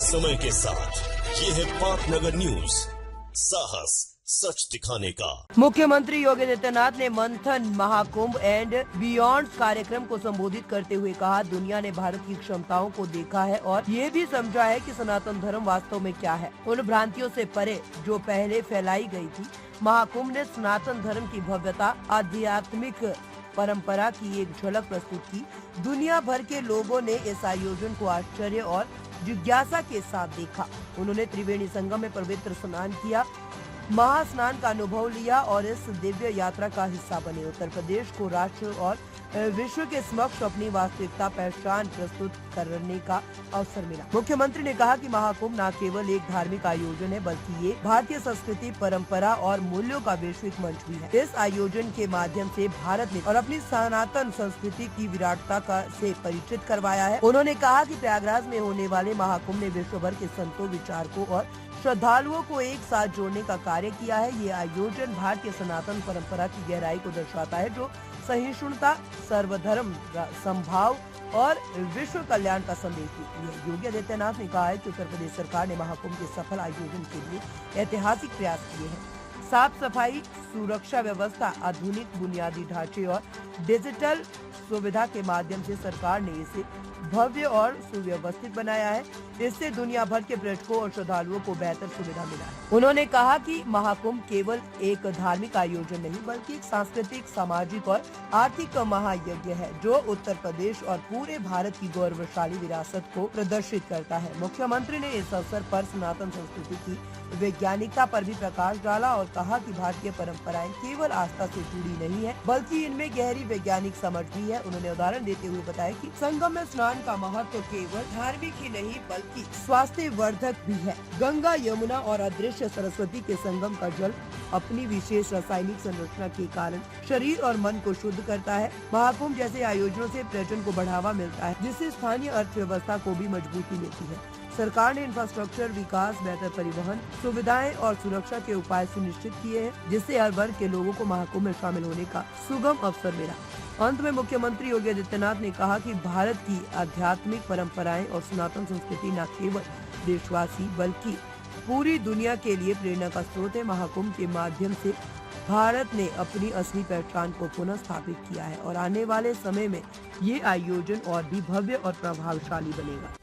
समय के साथ ये है पाटनगर न्यूज, साहस सच दिखाने का। मुख्यमंत्री योगी आदित्यनाथ ने मंथन महाकुंभ एंड बियॉन्ड कार्यक्रम को संबोधित करते हुए कहा, दुनिया ने भारत की क्षमताओं को देखा है और ये भी समझा है कि सनातन धर्म वास्तव में क्या है। उन भ्रांतियों से परे जो पहले फैलाई गई थी, महाकुंभ ने सनातन धर्म की भव्यता, आध्यात्मिक परंपरा की एक झलक प्रस्तुत की। दुनिया भर के लोगों ने इस आयोजन को आश्चर्य और जिज्ञासा के साथ देखा। उन्होंने त्रिवेणी संगम में पवित्र स्नान किया, महास्नान का अनुभव लिया और इस दिव्य यात्रा का हिस्सा बने। उत्तर प्रदेश को राष्ट्र और विश्व के समक्ष अपनी वास्तविकता पहचान प्रस्तुत करने का अवसर मिला। मुख्यमंत्री ने कहा कि महाकुंभ न केवल एक धार्मिक आयोजन है, बल्कि ये भारतीय संस्कृति, परंपरा और मूल्यों का वैश्विक मंच भी है। इस आयोजन के माध्यम से भारत ने और अपनी सनातन संस्कृति की विराटता से परिचित करवाया है। उन्होंने कहा कि प्रयागराज में होने वाले महाकुंभ ने विश्व भर के संतों, विचारकों और श्रद्धालुओं को एक साथ जोड़ने का कार्य किया है। ये आयोजन भारतीय सनातन परंपरा की गहराई को दर्शाता है, जो सहिष्णुता, सर्वधर्म समभाव और विश्व कल्याण का संदेश देती है। योगी आदित्यनाथ ने कहा है कि उत्तर प्रदेश सरकार ने महाकुंभ के सफल आयोजन के लिए ऐतिहासिक प्रयास किए हैं। साफ सफाई, सुरक्षा व्यवस्था, आधुनिक बुनियादी ढांचे और डिजिटल सुविधा के माध्यम से सरकार ने इसे भव्य और सुव्यवस्थित बनाया है। इससे दुनिया भर के पर्यटकों और श्रद्धालुओं को बेहतर सुविधा मिला है। उन्होंने कहा कि महाकुंभ केवल एक धार्मिक आयोजन नहीं, बल्कि एक सांस्कृतिक, सामाजिक और आर्थिक महायज्ञ है, जो उत्तर प्रदेश और पूरे भारत की गौरवशाली विरासत को प्रदर्शित करता है। मुख्यमंत्री ने इस अवसर पर सनातन संस्कृति की वैज्ञानिकता पर भी प्रकाश डाला और कहा कि भारतीय परंपराएं केवल आस्था से जुड़ी नहीं है, बल्कि इनमें गहरी वैज्ञानिक समझ भी है। उन्होंने उदाहरण देते हुए बताया कि संगम में स्नान का महत्व केवल धार्मिक ही नहीं, बल्कि स्वास्थ्य वर्धक भी है। गंगा, यमुना और अदृश्य सरस्वती के संगम का जल अपनी विशेष रासायनिक संरचना के कारण शरीर और मन को शुद्ध करता है। महाकुंभ जैसे आयोजनों से पर्यटन को बढ़ावा मिलता है, जिससे स्थानीय अर्थव्यवस्था को भी मजबूती मिलती है। सरकार ने इंफ्रास्ट्रक्चर विकास, बेहतर परिवहन सुविधाएं और सुरक्षा के उपाय सुनिश्चित किए हैं, जिससे हर वर्ग के लोगों को महाकुंभ में शामिल होने का सुगम अवसर मिला। अंत में मुख्यमंत्री योगी आदित्यनाथ ने कहा कि भारत की आध्यात्मिक परंपराएं और सनातन संस्कृति न केवल देशवासी बल्कि पूरी दुनिया के लिए प्रेरणा का स्रोत है। महाकुंभ के माध्यम से भारत ने अपनी असली पहचान को पुनः स्थापित किया है और आने वाले समय में ये आयोजन और भी भव्य और प्रभावशाली बनेगा।